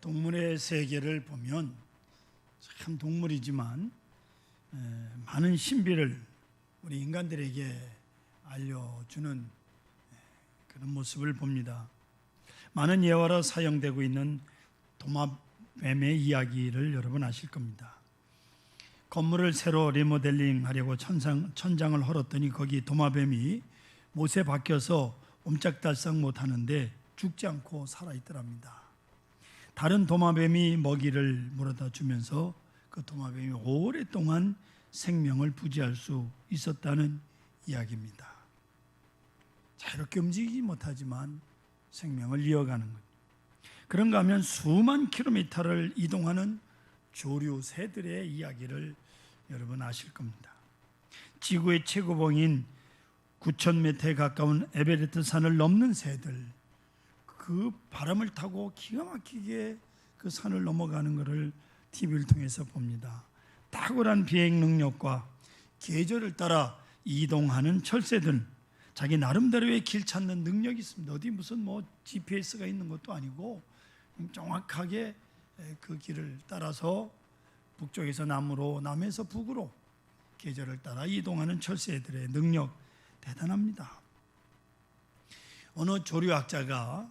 동물의 세계를 보면 참 동물이지만 많은 신비를 우리 인간들에게 알려주는 그런 모습을 봅니다. 많은 예화로 사용되고 있는 도마뱀의 이야기를 여러분 아실 겁니다. 건물을 새로 리모델링 하려고 천장을 헐었더니 거기 도마뱀이 못에 박혀서 옴짝달싹 못하는데 죽지 않고 살아있더랍니다. 다른 도마뱀이 먹이를 물어다 주면서 그 도마뱀이 오랫동안 생명을 부지할 수 있었다는 이야기입니다. 자유롭게 움직이지 못하지만 생명을 이어가는 것. 그런가 하면 수만 킬로미터를 이동하는 조류 새들의 이야기를 여러분 아실 겁니다. 지구의 최고봉인 9,000m에 가까운 에베레스트 산을 넘는 새들, 그 바람을 타고 기가 막히게 그 산을 넘어가는 것을 TV를 통해서 봅니다. 탁월한 비행 능력과 계절을 따라 이동하는 철새들, 자기 나름대로의 길 찾는 능력이 있습니다. 어디 무슨 GPS가 있는 것도 아니고 정확하게 그 길을 따라서 북쪽에서 남으로, 남에서 북으로 계절을 따라 이동하는 철새들의 능력 대단합니다. 어느 조류학자가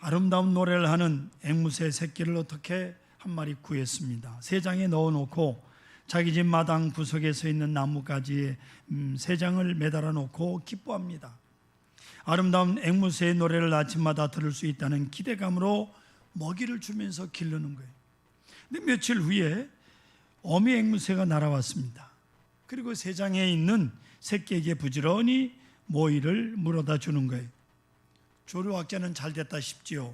아름다운 노래를 하는 앵무새 새끼를 어떻게 한 마리 구했습니다. 새 장에 넣어놓고 자기 집 마당 구석에 서 있는 나무가지에 새 장을 매달아 놓고 기뻐합니다. 아름다운 앵무새의 노래를 아침마다 들을 수 있다는 기대감으로 먹이를 주면서 기르는 거예요. 근데 며칠 후에 어미 앵무새가 날아왔습니다. 그리고 새 장에 있는 새끼에게 부지런히 모이를 물어다 주는 거예요. 조류학자는 잘 됐다 싶지요.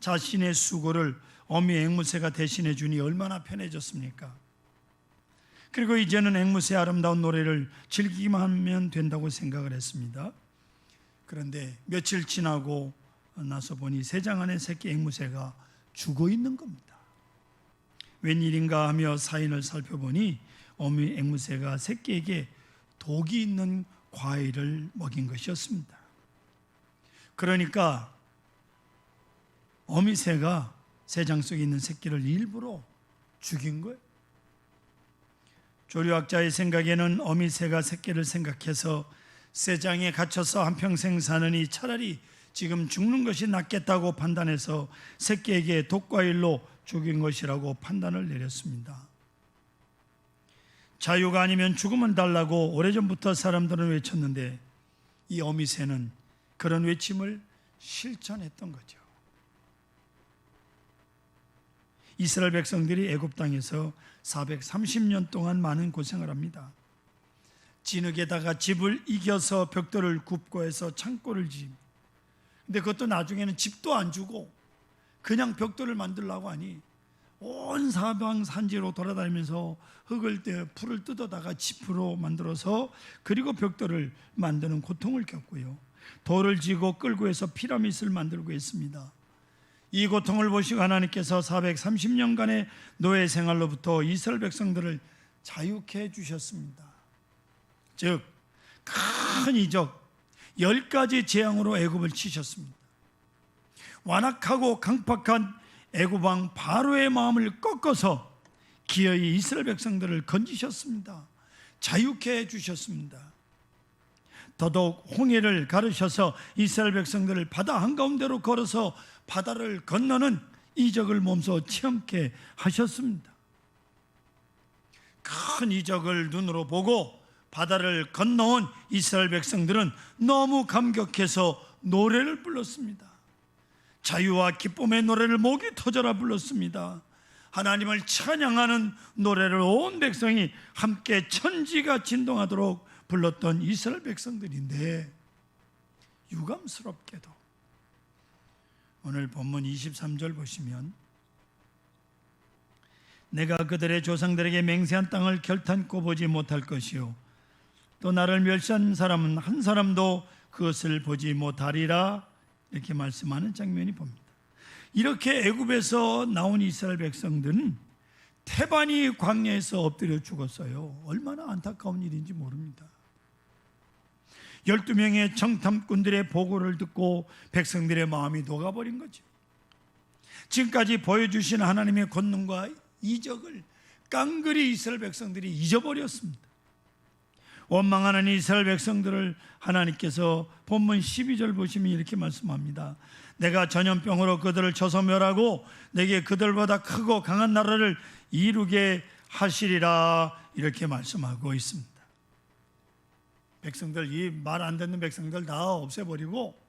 자신의 수고를 어미 앵무새가 대신해 주니 얼마나 편해졌습니까? 그리고 이제는 앵무새의 아름다운 노래를 즐기기만 하면 된다고 생각을 했습니다. 그런데 며칠 지나고 나서 보니 새 장 안에 새끼 앵무새가 죽어 있는 겁니다. 웬일인가 하며 사인을 살펴보니 어미 앵무새가 새끼에게 독이 있는 과일을 먹인 것이었습니다. 그러니까 어미새가 새장 속에 있는 새끼를 일부러 죽인 거예요. 조류학자의 생각에는 어미새가 새끼를 생각해서 새장에 갇혀서 한평생 사느니 차라리 지금 죽는 것이 낫겠다고 판단해서 새끼에게 독과일로 죽인 것이라고 판단을 내렸습니다. 자유가 아니면 죽음은 달라고 오래전부터 사람들은 외쳤는데 이 어미새는 그런 외침을 실천했던 거죠. 이스라엘 백성들이 애굽 땅에서 430년 동안 많은 고생을 합니다. 진흙에다가 집을 이겨서 벽돌을 굽고 해서 창고를 지입니다. 근데 그것도 나중에는 집도 안 주고 그냥 벽돌을 만들려고 하니 온 사방 산지로 돌아다니면서 풀을 뜯어다가 집으로 만들어서 그리고 벽돌을 만드는 고통을 겪고요. 돌을 지고 끌고 해서 피라밋을 만들고 했습니다. 이 고통을 보시고 하나님께서 430년간의 노예 생활로부터 이스라엘 백성들을 자유케 해주셨습니다. 즉 큰 이적 10가지 재앙으로 애굽을 치셨습니다. 완악하고 강팍한 애굽 왕 바로의 마음을 꺾어서 기어이 이스라엘 백성들을 건지셨습니다. 자유케 해주셨습니다. 더더욱 홍해를 가르셔서 이스라엘 백성들을 바다 한가운데로 걸어서 바다를 건너는 이적을 몸소 체험케 하셨습니다. 큰 이적을 눈으로 보고 바다를 건너온 이스라엘 백성들은 너무 감격해서 노래를 불렀습니다. 자유와 기쁨의 노래를 목이 터져라 불렀습니다. 하나님을 찬양하는 노래를 온 백성이 함께 천지가 진동하도록 불렀던 이스라엘 백성들인데 유감스럽게도 오늘 본문 23절 보시면 내가 그들의 조상들에게 맹세한 땅을 결탄코 보지 못할 것이요 또 나를 멸시한 사람은 한 사람도 그것을 보지 못하리라 이렇게 말씀하는 장면이 봅니다. 이렇게 애굽에서 나온 이스라엘 백성들은 태반이 광야에서 엎드려 죽었어요. 얼마나 안타까운 일인지 모릅니다. 12명의 정탐꾼들의 보고를 듣고 백성들의 마음이 녹아버린 거죠. 지금까지 보여주신 하나님의 권능과 이적을 깡그리 이스라엘 백성들이 잊어버렸습니다. 원망하는 이스라엘 백성들을 하나님께서 본문 12절 보시면 이렇게 말씀합니다. 내가 전염병으로 그들을 쳐서 멸하고 내게 그들보다 크고 강한 나라를 이루게 하시리라, 이렇게 말씀하고 있습니다. 백성들, 이 말 안 듣는 백성들 다 없애버리고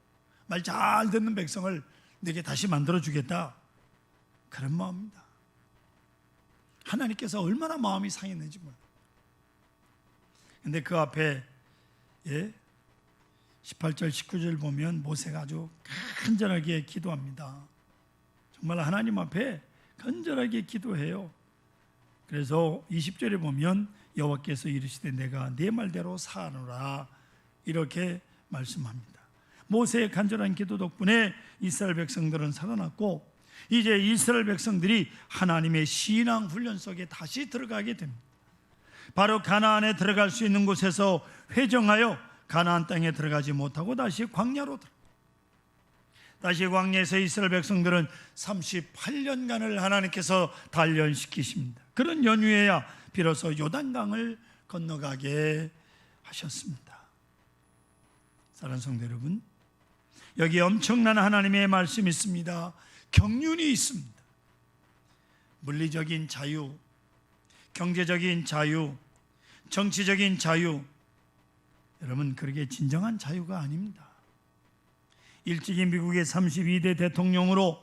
말 잘 듣는 백성을 내게 다시 만들어주겠다, 그런 마음입니다. 하나님께서 얼마나 마음이 상했는지 몰라요. 근데 그 앞에 18절 19절 보면 모세가 아주 간절하게 기도합니다. 정말 하나님 앞에 간절하게 기도해요. 그래서 20절에 보면 여호와께서 이르시되 내가 네 말대로 사하노라, 이렇게 말씀합니다. 모세의 간절한 기도 덕분에 이스라엘 백성들은 살아났고, 이제 이스라엘 백성들이 하나님의 신앙 훈련 속에 다시 들어가게 됩니다. 바로 가나안에 들어갈 수 있는 곳에서 회정하여 가나안 땅에 들어가지 못하고 다시 광야로 다시 광야에서 이스라엘 백성들은 38년간을 하나님께서 단련시키십니다. 그런 연휴에야 비로소 요단강을 건너가게 하셨습니다. 사랑하는 성도 여러분, 여기 엄청난 하나님의 말씀이 있습니다. 경륜이 있습니다. 물리적인 자유, 경제적인 자유, 정치적인 자유, 여러분, 그렇게 진정한 자유가 아닙니다. 일찍이 미국의 32대 대통령으로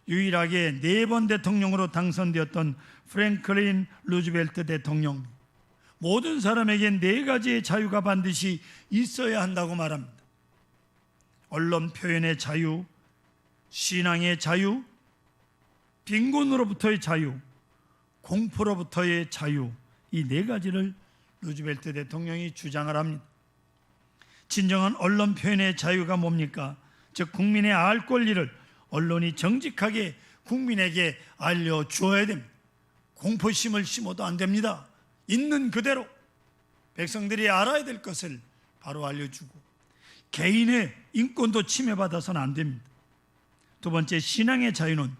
유일하게 4번 대통령으로 당선되었던 프랭클린 루즈벨트 대통령, 모든 사람에게 4가지의 자유가 반드시 있어야 한다고 말합니다. 언론 표현의 자유, 신앙의 자유, 빈곤으로부터의 자유, 공포로부터의 자유, 이 4가지를 루즈벨트 대통령이 주장을 합니다. 진정한 언론 표현의 자유가 뭡니까? 즉 국민의 알 권리를 언론이 정직하게 국민에게 알려주어야 됩니다. 공포심을 심어도 안 됩니다. 있는 그대로 백성들이 알아야 될 것을 바로 알려주고, 개인의 인권도 침해받아서는 안 됩니다. 두 번째, 신앙의 자유는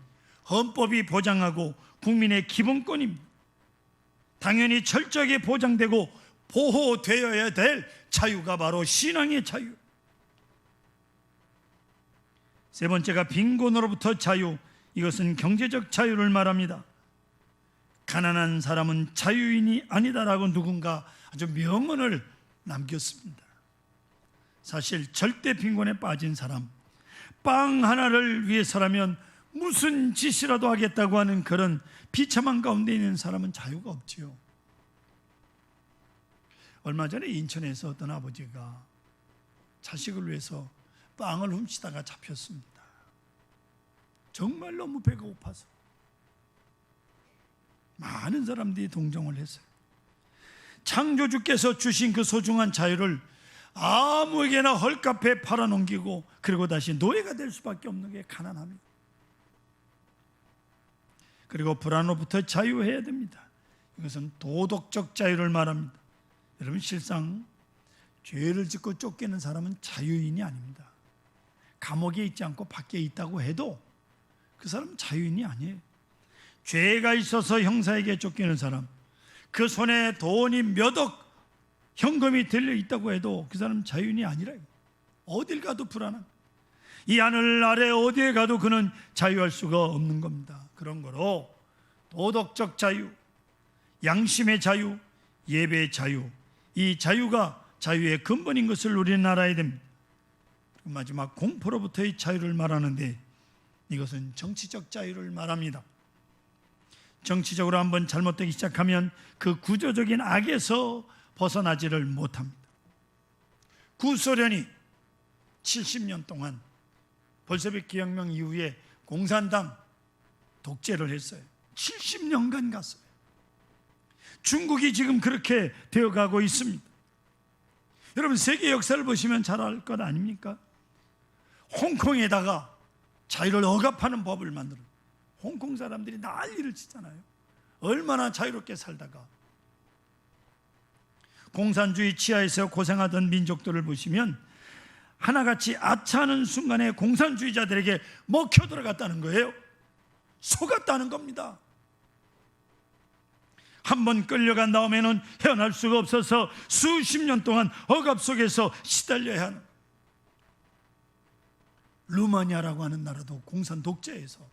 헌법이 보장하고 국민의 기본권입니다. 당연히 철저하게 보장되고 보호되어야 될 자유가 바로 신앙의 자유. 세 번째가 빈곤으로부터 자유, 이것은 경제적 자유를 말합니다. 가난한 사람은 자유인이 아니다라고 누군가 아주 명언을 남겼습니다. 사실 절대 빈곤에 빠진 사람, 빵 하나를 위해서라면 무슨 짓이라도 하겠다고 하는 그런 비참한 가운데 있는 사람은 자유가 없지요. 얼마 전에 인천에서 어떤 아버지가 자식을 위해서 빵을 훔치다가 잡혔습니다. 정말 너무 배가 고파서 많은 사람들이 동정을 했어요. 창조주께서 주신 그 소중한 자유를 아무에게나 헐값에 팔아넘기고, 그리고 다시 노예가 될 수밖에 없는 게 가난합니다. 그리고 불안으로부터 자유해야 됩니다. 이것은 도덕적 자유를 말합니다. 여러분, 실상 죄를 짓고 쫓기는 사람은 자유인이 아닙니다. 감옥에 있지 않고 밖에 있다고 해도 그 사람은 자유인이 아니에요. 죄가 있어서 형사에게 쫓기는 사람, 그 손에 돈이 몇 억 현금이 들려 있다고 해도 그 사람은 자유인이 아니라요. 어딜 가도 불안한, 이 하늘 아래 어디에 가도 그는 자유할 수가 없는 겁니다. 그런 거로 도덕적 자유, 양심의 자유, 예배의 자유, 이 자유가 자유의 근본인 것을 우리는 알아야 됩니다. 마지막 공포로부터의 자유를 말하는데, 이것은 정치적 자유를 말합니다. 정치적으로 한번 잘못되기 시작하면 그 구조적인 악에서 벗어나지를 못합니다. 구소련이 70년 동안 볼셰비키 혁명 이후에 공산당 독재를 했어요. 70년간 갔어요. 중국이 지금 그렇게 되어가고 있습니다. 여러분, 세계 역사를 보시면 잘 알 것 아닙니까? 홍콩에다가 자유를 억압하는 법을 만들어요. 홍콩 사람들이 난리를 치잖아요. 얼마나 자유롭게 살다가. 공산주의 치하에서 고생하던 민족들을 보시면 하나같이 아차하는 순간에 공산주의자들에게 먹혀 들어갔다는 거예요. 속았다는 겁니다. 한번 끌려간 다음에는 헤어날 수가 없어서 수십 년 동안 억압 속에서 시달려야 하는, 루마니아라고 하는 나라도 공산 독재에서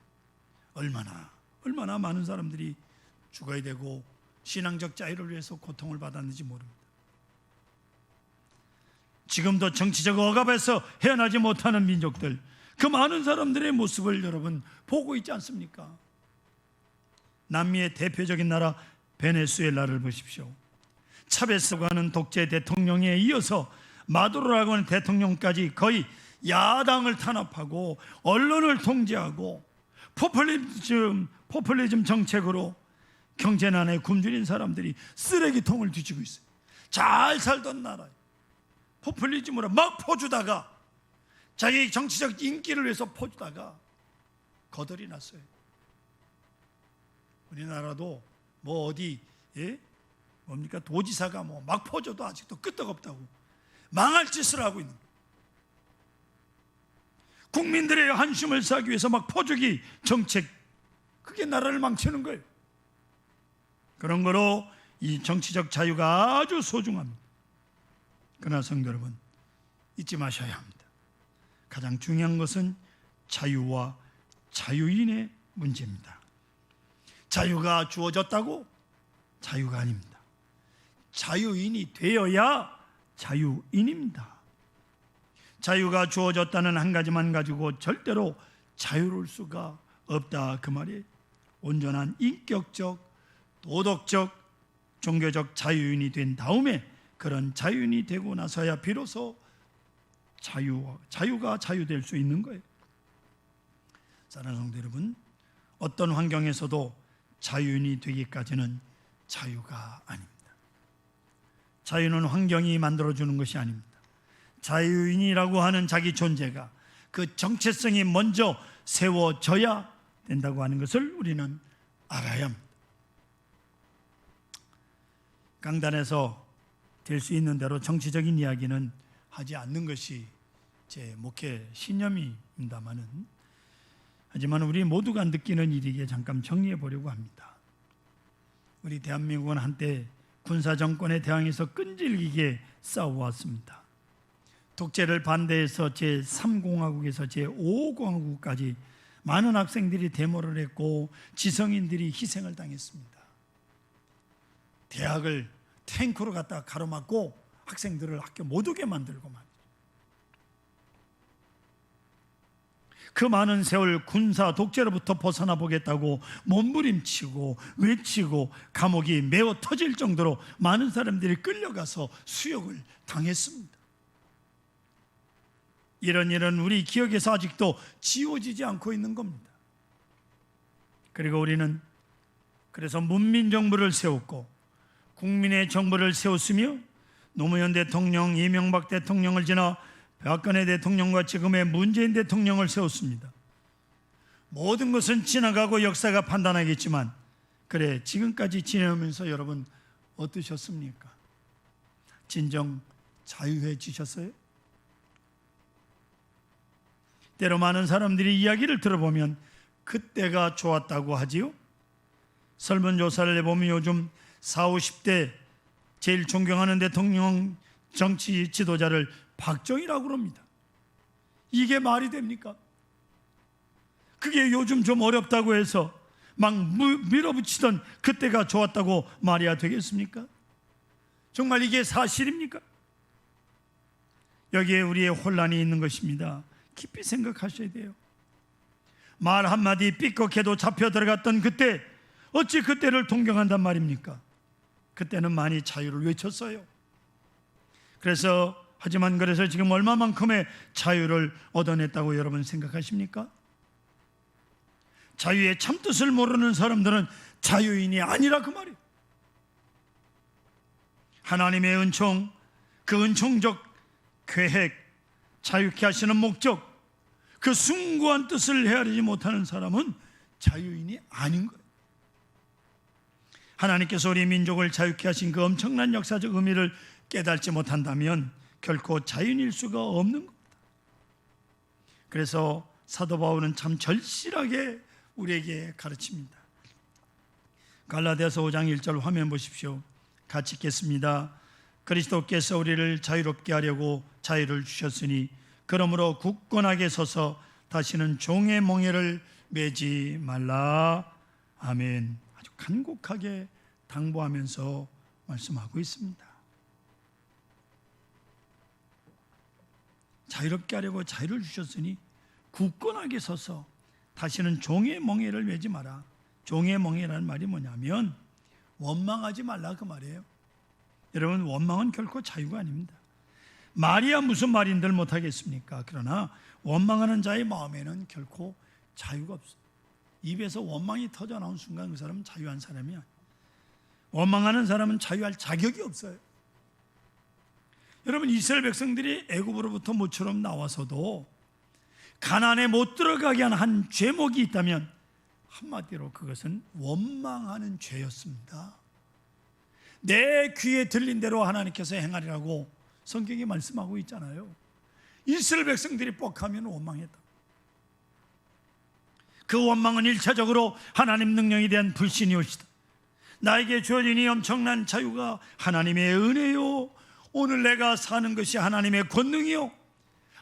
얼마나 많은 사람들이 죽어야 되고 신앙적 자유를 위해서 고통을 받았는지 모릅니다. 지금도 정치적 억압에서 헤어나지 못하는 민족들, 그 많은 사람들의 모습을 여러분 보고 있지 않습니까? 남미의 대표적인 나라 베네수엘라를 보십시오. 차베스라고 하는 독재 대통령에 이어서 마두로라고 하는 대통령까지 거의 야당을 탄압하고 언론을 통제하고 포퓰리즘 정책으로 경제난에 굶주린 사람들이 쓰레기통을 뒤지고 있어요. 잘 살던 나라에 포퓰리즘으로 막 퍼주다가, 자기 정치적 인기를 위해서 퍼주다가 거덜이 났어요. 우리나라도 뭐 어디 뭡니까 도지사가 뭐 막 퍼줘도 아직도 끄떡없다고 망할 짓을 하고 있는 거예요. 국민들의 한심을 사기 위해서 막 퍼주기 정책, 그게 나라를 망치는 거예요. 그런 거로 이 정치적 자유가 아주 소중합니다. 그러나 성도 여러분, 잊지 마셔야 합니다. 가장 중요한 것은 자유와 자유인의 문제입니다. 자유가 주어졌다고 자유가 아닙니다. 자유인이 되어야 자유인입니다. 자유가 주어졌다는 한 가지만 가지고 절대로 자유로울 수가 없다, 그 말이에요. 온전한 인격적, 도덕적, 종교적 자유인이 된 다음에, 그런 자유인이 되고 나서야 비로소 자유가 자유될 수 있는 거예요. 사랑하는 성도 여러분, 어떤 환경에서도 자유인이 되기까지는 자유가 아닙니다. 자유는 환경이 만들어주는 것이 아닙니다. 자유인이라고 하는 자기 존재가, 그 정체성이 먼저 세워져야 된다고 하는 것을 우리는 알아야 합니다. 강단에서 될 수 있는 대로 정치적인 이야기는 하지 않는 것이 제 목회 신념입니다마는, 하지만 우리 모두가 느끼는 일이기에 잠깐 정리해 보려고 합니다. 우리 대한민국은 한때 군사정권에 대항해서 끈질기게 싸워왔습니다. 독재를 반대해서 제3공화국에서 제5공화국까지 많은 학생들이 데모를 했고 지성인들이 희생을 당했습니다. 대학을 탱크로 갖다가 가로막고 학생들을 학교 못 오게 만들고 말이죠. 그 많은 세월 군사 독재로부터 벗어나 보겠다고 몸부림치고 외치고 감옥이 메워 터질 정도로 많은 사람들이 끌려가서 수욕을 당했습니다. 이런 일은 우리 기억에서 아직도 지워지지 않고 있는 겁니다. 그리고 우리는 그래서 문민정부를 세웠고 국민의 정부를 세웠으며 노무현 대통령, 이명박 대통령을 지나 박근혜 대통령과 지금의 문재인 대통령을 세웠습니다. 모든 것은 지나가고 역사가 판단하겠지만, 그래 지금까지 지내면서 여러분 어떠셨습니까? 진정 자유해지셨어요? 때로 많은 사람들이 이야기를 들어보면 그때가 좋았다고 하지요. 설문조사를 해보면 요즘 40, 50대 제일 존경하는 대통령 정치 지도자를 박정희라고 그럽니다. 이게 말이 됩니까? 그게 요즘 좀 어렵다고 해서 막 밀어붙이던 그때가 좋았다고 말이야 되겠습니까? 정말 이게 사실입니까? 여기에 우리의 혼란이 있는 것입니다. 깊이 생각하셔야 돼요. 말 한마디 삐걱해도 잡혀 들어갔던 그때, 어찌 그때를 동경한단 말입니까? 그때는 많이 자유를 외쳤어요. 하지만 그래서 지금 얼마만큼의 자유를 얻어냈다고 여러분 생각하십니까? 자유의 참뜻을 모르는 사람들은 자유인이 아니라 그 말이에요. 하나님의 은총, 그 은총적 계획, 자유케 하시는 목적, 그 숭고한 뜻을 헤아리지 못하는 사람은 자유인이 아닌 거예요. 하나님께서 우리 민족을 자유케 하신 그 엄청난 역사적 의미를 깨닫지 못한다면 결코 자유인일 수가 없는 겁니다. 그래서 사도 바울은 참 절실하게 우리에게 가르칩니다. 갈라디아서 5장 1절 화면 보십시오. 같이 읽겠습니다. 그리스도께서 우리를 자유롭게 하려고 자유를 주셨으니 그러므로 굳건하게 서서 다시는 종의 멍에를 매지 말라. 아멘. 아주 간곡하게 당부하면서 말씀하고 있습니다. 자유롭게 하려고 자유를 주셨으니 굳건하게 서서 다시는 종의 멍에를 매지 마라. 종의 멍에라는 말이 뭐냐면 원망하지 말라 그 말이에요. 여러분, 원망은 결코 자유가 아닙니다. 말이야 무슨 말인들 못하겠습니까? 그러나 원망하는 자의 마음에는 결코 자유가 없어요. 입에서 원망이 터져 나온 순간 그 사람은 자유한 사람이야. 원망하는 사람은 자유할 자격이 없어요. 여러분, 이스라엘 백성들이 애굽으로부터 모처럼 나와서도 가나안에 못 들어가게 한 한 죄목이 있다면 한마디로 그것은 원망하는 죄였습니다. 내 귀에 들린 대로 하나님께서 행하리라고 성경이 말씀하고 있잖아요. 이스라엘 백성들이 뻑하면 원망했다. 그 원망은 1차적으로 하나님 능력에 대한 불신이옵시다. 나에게 주어진 이 엄청난 자유가 하나님의 은혜요, 오늘 내가 사는 것이 하나님의 권능이요,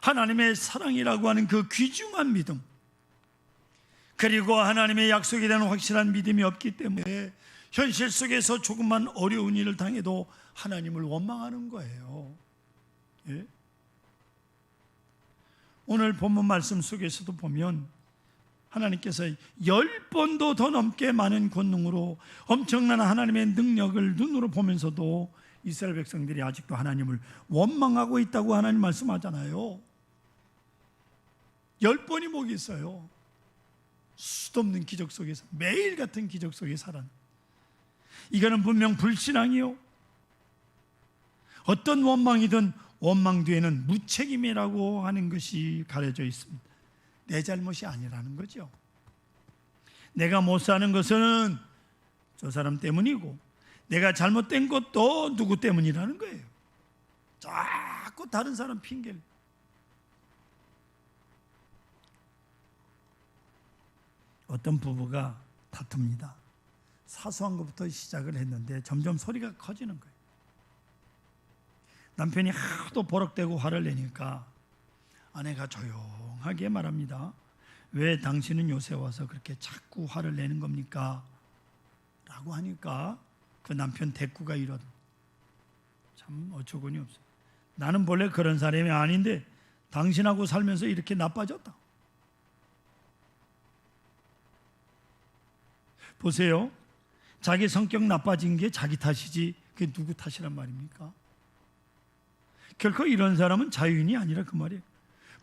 하나님의 사랑이라고 하는 그 귀중한 믿음, 그리고 하나님의 약속에 대한 확실한 믿음이 없기 때문에 현실 속에서 조금만 어려운 일을 당해도 하나님을 원망하는 거예요. 예? 오늘 본문 말씀 속에서도 보면 하나님께서 10번도 더 넘게 많은 권능으로 엄청난 하나님의 능력을 눈으로 보면서도 이스라엘 백성들이 아직도 하나님을 원망하고 있다고 하나님 말씀하잖아요. 10번이 뭐가 있어요? 수도 없는 기적 속에서, 매일 같은 기적 속에 살아. 이거는 분명 불신앙이요, 어떤 원망이든 원망 뒤에는 무책임이라고 하는 것이 가려져 있습니다. 내 잘못이 아니라는 거죠. 내가 못 사는 것은 저 사람 때문이고 내가 잘못된 것도 누구 때문이라는 거예요. 자꾸 다른 사람 핑계를. 어떤 부부가 다툽니다. 사소한 것부터 시작을 했는데 점점 소리가 커지는 거예요. 남편이 하도 버럭대고 화를 내니까 아내가 조용하게 말합니다. 왜 당신은 요새 와서 그렇게 자꾸 화를 내는 겁니까? 라고 하니까 그 남편 대꾸가 이런, 참 어처구니 없어요. 나는 본래 그런 사람이 아닌데 당신하고 살면서 이렇게 나빠졌다. 보세요. 자기 성격 나빠진 게 자기 탓이지 그게 누구 탓이란 말입니까? 결코 이런 사람은 자유인이 아니라 그 말이에요.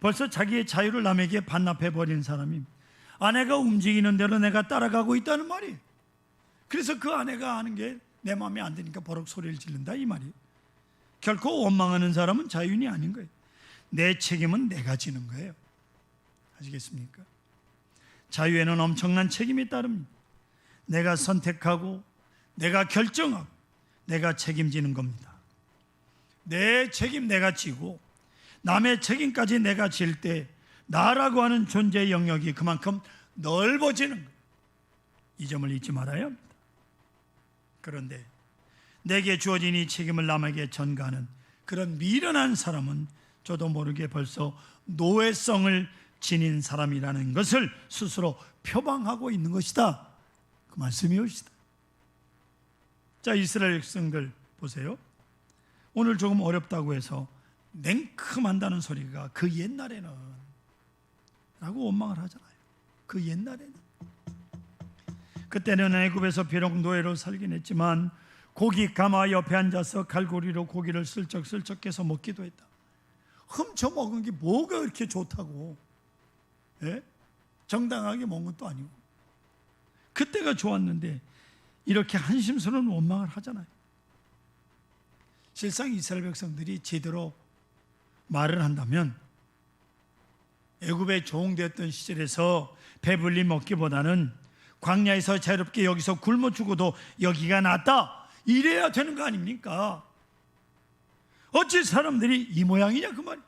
벌써 자기의 자유를 남에게 반납해버린 사람입니다. 아내가 움직이는 대로 내가 따라가고 있다는 말이에요. 그래서 그 아내가 하는 게 내 마음에 안 드니까 버럭 소리를 지른다 이 말이에요. 결코 원망하는 사람은 자유인이 아닌 거예요. 내 책임은 내가 지는 거예요. 아시겠습니까? 자유에는 엄청난 책임이 따릅니다. 내가 선택하고 내가 결정하고 내가 책임지는 겁니다. 내 책임 내가 지고 남의 책임까지 내가 질 때 나라고 하는 존재의 영역이 그만큼 넓어지는 거예요. 이 점을 잊지 말아야 합니다. 그런데 내게 주어진 이 책임을 남에게 전가하는 그런 미련한 사람은 저도 모르게 벌써 노예성을 지닌 사람이라는 것을 스스로 표방하고 있는 것이다. 그 말씀이옵시다. 자, 이스라엘 백성들 보세요. 오늘 조금 어렵다고 해서 냉큼한다는 소리가 그 옛날에는 라고 원망을 하잖아요. 그 옛날에는. 그때는 애굽에서 비록 노예로 살긴 했지만 고기 가마 옆에 앉아서 갈고리로 고기를 슬쩍슬쩍 해서 먹기도 했다. 훔쳐 먹은 게 뭐가 그렇게 좋다고, 예? 정당하게 먹은 것도 아니고 그때가 좋았는데 이렇게 한심스러운 원망을 하잖아요. 실상 이스라엘 백성들이 제대로 말을 한다면 애굽에 종되었던 시절에서 배불리 먹기보다는 광야에서 자유롭게 여기서 굶어 죽어도 여기가 낫다, 이래야 되는 거 아닙니까? 어찌 사람들이 이 모양이냐 그 말이에요.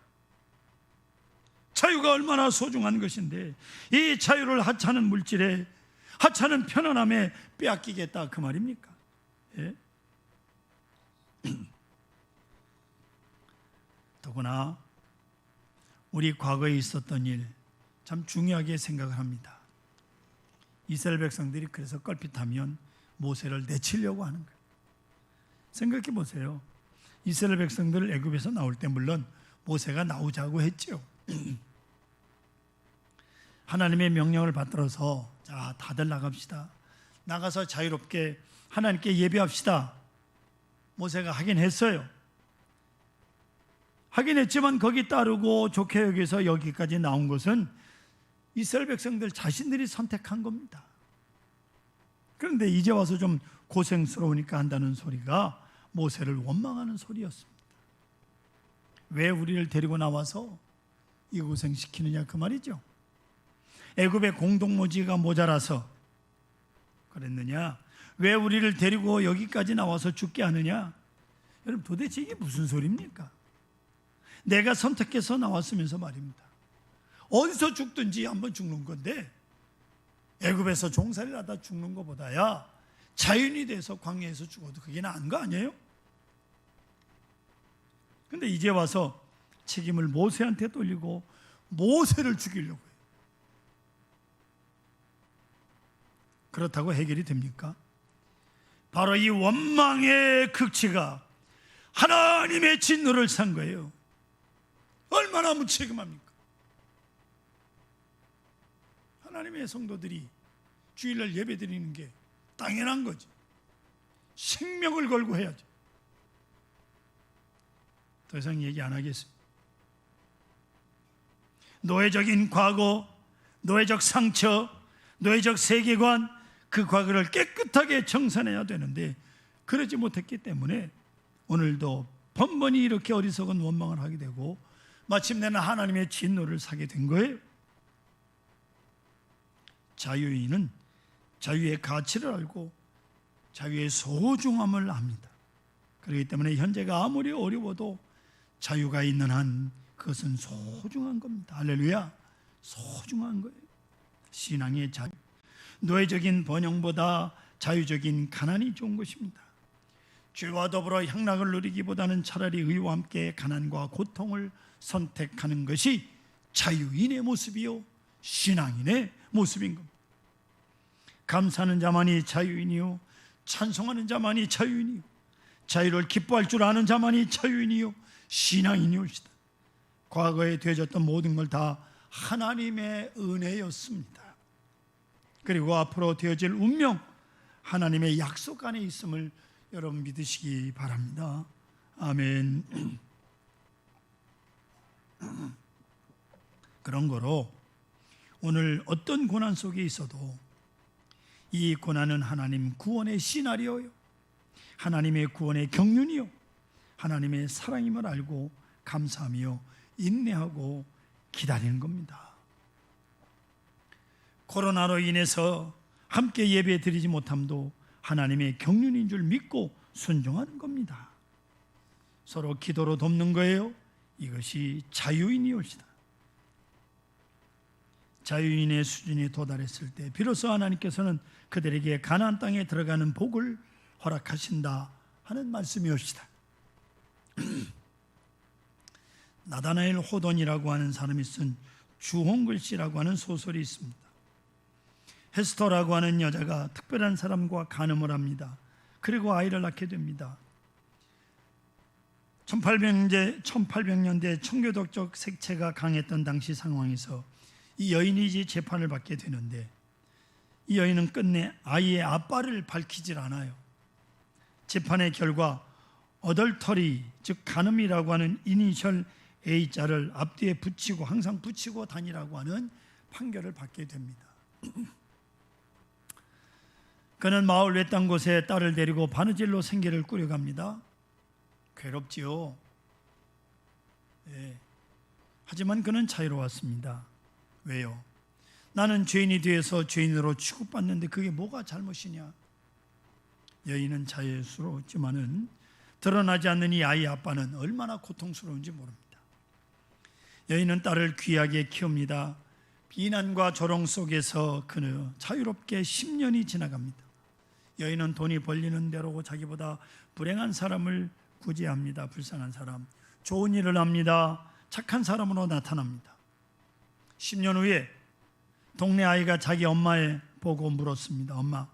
자유가 얼마나 소중한 것인데 이 자유를 하찮은 물질에 하찮은 편안함에 빼앗기겠다 그 말입니까? 예? 더구나 우리 과거에 있었던 일 참 중요하게 생각을 합니다. 이스라엘 백성들이 그래서 껄핏하면 모세를 내치려고 하는 거예요. 생각해 보세요. 이스라엘 백성들 애굽에서 나올 때 물론 모세가 나오자고 했죠. 하나님의 명령을 받들어서 자, 다들 나갑시다. 나가서 자유롭게 하나님께 예배합시다. 모세가 하긴 했어요. 하긴 했지만 거기 따르고 좋게 여기서 여기까지 나온 것은 이스라엘 백성들 자신들이 선택한 겁니다. 그런데 이제 와서 좀 고생스러우니까 한다는 소리가 모세를 원망하는 소리였습니다. 왜 우리를 데리고 나와서 이 고생시키느냐 그 말이죠. 애굽의 공동묘지가 모자라서 그랬느냐? 왜 우리를 데리고 여기까지 나와서 죽게 하느냐? 여러분 도대체 이게 무슨 소리입니까? 내가 선택해서 나왔으면서 말입니다. 어디서 죽든지 한번 죽는 건데 애굽에서 종살이를 하다 죽는 것보다야 자연이 돼서 광야에서 죽어도 그게 나은 거 아니에요? 근데 이제 와서 책임을 모세한테 돌리고 모세를 죽이려고 해요. 그렇다고 해결이 됩니까? 바로 이 원망의 극치가 하나님의 진노를 산 거예요. 얼마나 무책임합니까? 하나님의 성도들이 주일날 예배드리는 게 당연한 거지. 생명을 걸고 해야죠. 더 이상 얘기 안 하겠습니다. 노예적인 과거, 노예적 상처, 노예적 세계관, 그 과거를 깨끗하게 청산해야 되는데 그러지 못했기 때문에 오늘도 번번이 이렇게 어리석은 원망을 하게 되고 마침내는 하나님의 진노를 사게 된 거예요. 자유인은 자유의 가치를 알고 자유의 소중함을 압니다. 그렇기 때문에 현재가 아무리 어려워도 자유가 있는 한 그것은 소중한 겁니다. 할렐루야. 소중한 거예요. 신앙의 자유, 노예적인 번영보다 자유적인 가난이 좋은 것입니다. 죄와 더불어 향락을 누리기보다는 차라리 의와 함께 가난과 고통을 선택하는 것이 자유인의 모습이요 신앙인의 모습인 겁니다. 감사하는 자만이 자유인이요 찬송하는 자만이 자유인이요 자유를 기뻐할 줄 아는 자만이 자유인이요 신앙인이올시다. 과거에 되어졌던 모든 걸 다 하나님의 은혜였습니다. 그리고 앞으로 되어질 운명 하나님의 약속 안에 있음을 여러분 믿으시기 바랍니다. 아멘. 그런 거로 오늘 어떤 고난 속에 있어도 이 고난은 하나님 구원의 시나리오요 하나님의 구원의 경륜이요 하나님의 사랑임을 알고 감사하며 인내하고 기다리는 겁니다. 코로나로 인해서 함께 예배 드리지 못함도 하나님의 경륜인 줄 믿고 순종하는 겁니다. 서로 기도로 돕는 거예요. 이것이 자유인이올시다. 자유인의 수준에 도달했을 때 비로소 하나님께서는 그들에게 가나안 땅에 들어가는 복을 허락하신다 하는 말씀이옵시다. 나다나엘 호돈이라고 하는 사람이 쓴 주홍글씨라고 하는 소설이 있습니다. 헤스터라고 하는 여자가 특별한 사람과 간음을 합니다. 그리고 아이를 낳게 됩니다. 1800년대 청교도적 색채가 강했던 당시 상황에서 이 여인이 재판을 받게 되는데 이 여인은 끝내 아이의 아빠를 밝히질 않아요. 재판의 결과 어덜터리, 즉 간음이라고 하는 이니셜 A자를 앞뒤에 붙이고 항상 붙이고 다니라고 하는 판결을 받게 됩니다. 그는 마을 외딴 곳에 딸을 데리고 바느질로 생계를 꾸려갑니다. 괴롭지요. 네. 하지만 그는 자유로웠습니다. 왜요? 나는 죄인이 되어서 죄인으로 취급받는데 그게 뭐가 잘못이냐? 여인은 자유스러웠지만은 드러나지 않는 이 아이 아빠는 얼마나 고통스러운지 모릅니다. 여인은 딸을 귀하게 키웁니다. 비난과 조롱 속에서 그는 자유롭게 10년이 지나갑니다. 여인은 돈이 벌리는 대로 자기보다 불행한 사람을 구제합니다. 불쌍한 사람. 좋은 일을 합니다. 착한 사람으로 나타납니다. 10년 후에 동네 아이가 자기 엄마에 보고 물었습니다. 엄마,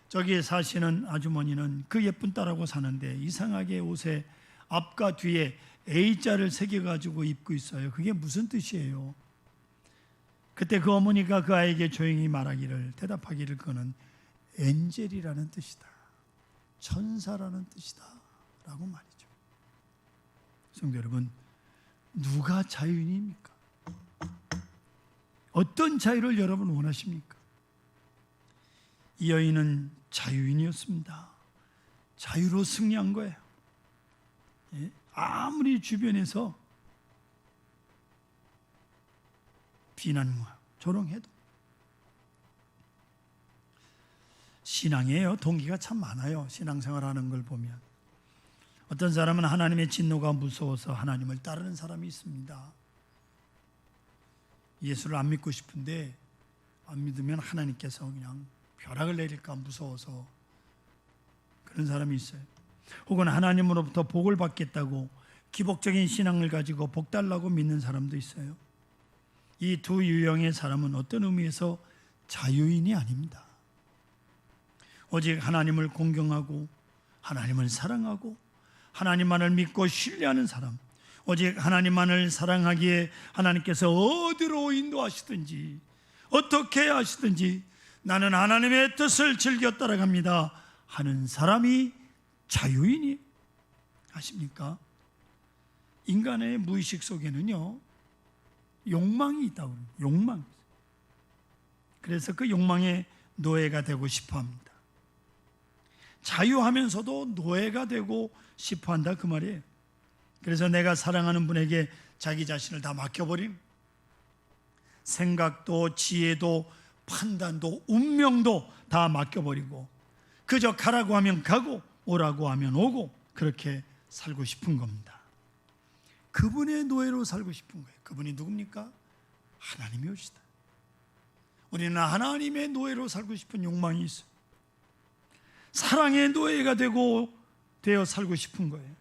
저기 사시는 아주머니는 그 예쁜 딸하고 사는데 이상하게 옷에 앞과 뒤에 A자를 새겨가지고 입고 있어요. 그게 무슨 뜻이에요? 그때 그 어머니가 그 아이에게 조용히 말하기를, 대답하기를, 그는 엔젤이라는 뜻이다, 천사라는 뜻이다 라고 말이죠. 성도 여러분, 누가 자유인입니까? 어떤 자유를 여러분 원하십니까? 이 여인은 자유인이었습니다. 자유로 승리한 거예요. 아무리 주변에서 비난과 조롱해도. 신앙이에요. 동기가 참 많아요. 신앙생활하는 걸 보면 어떤 사람은 하나님의 진노가 무서워서 하나님을 따르는 사람이 있습니다. 예수를 안 믿고 싶은데 안 믿으면 하나님께서 그냥 벼락을 내릴까 무서워서 그런 사람이 있어요. 혹은 하나님으로부터 복을 받겠다고 기복적인 신앙을 가지고 복 달라고 믿는 사람도 있어요. 이 두 유형의 사람은 어떤 의미에서 자유인이 아닙니다. 오직 하나님을 공경하고 하나님을 사랑하고 하나님만을 믿고 신뢰하는 사람, 오직 하나님만을 사랑하기에 하나님께서 어디로 인도하시든지 어떻게 하시든지 나는 하나님의 뜻을 즐겨 따라갑니다 하는 사람이 자유인이 아십니까? 인간의 무의식 속에는요 욕망이 있다고 합니다. 욕망. 그래서 그 욕망의 노예가 되고 싶어합니다. 자유하면서도 노예가 되고 싶어한다 그 말이에요. 그래서 내가 사랑하는 분에게 자기 자신을 다 맡겨버린, 생각도 지혜도 판단도 운명도 다 맡겨버리고 그저 가라고 하면 가고 오라고 하면 오고 그렇게 살고 싶은 겁니다. 그분의 노예로 살고 싶은 거예요. 그분이 누굽니까? 하나님이 오시다. 우리는 하나님의 노예로 살고 싶은 욕망이 있어요. 사랑의 노예가 되어 살고 싶은 거예요.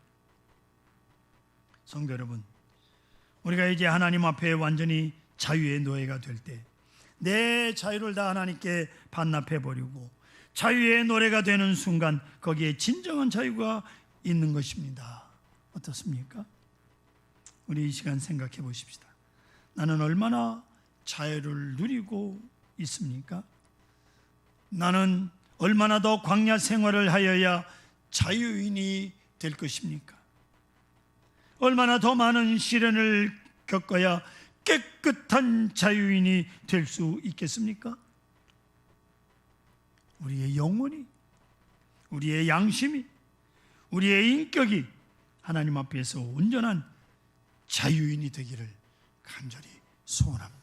성도 여러분, 우리가 이제 하나님 앞에 완전히 자유의 노예가 될 때 내 자유를 다 하나님께 반납해버리고 자유의 노래가 되는 순간 거기에 진정한 자유가 있는 것입니다. 어떻습니까? 우리 이 시간 생각해 보십시다. 나는 얼마나 자유를 누리고 있습니까? 나는 얼마나 더 광야 생활을 하여야 자유인이 될 것입니까? 얼마나 더 많은 시련을 겪어야 깨끗한 자유인이 될 수 있겠습니까? 우리의 영혼이, 우리의 양심이, 우리의 인격이 하나님 앞에서 온전한 자유인이 되기를 간절히 소원합니다.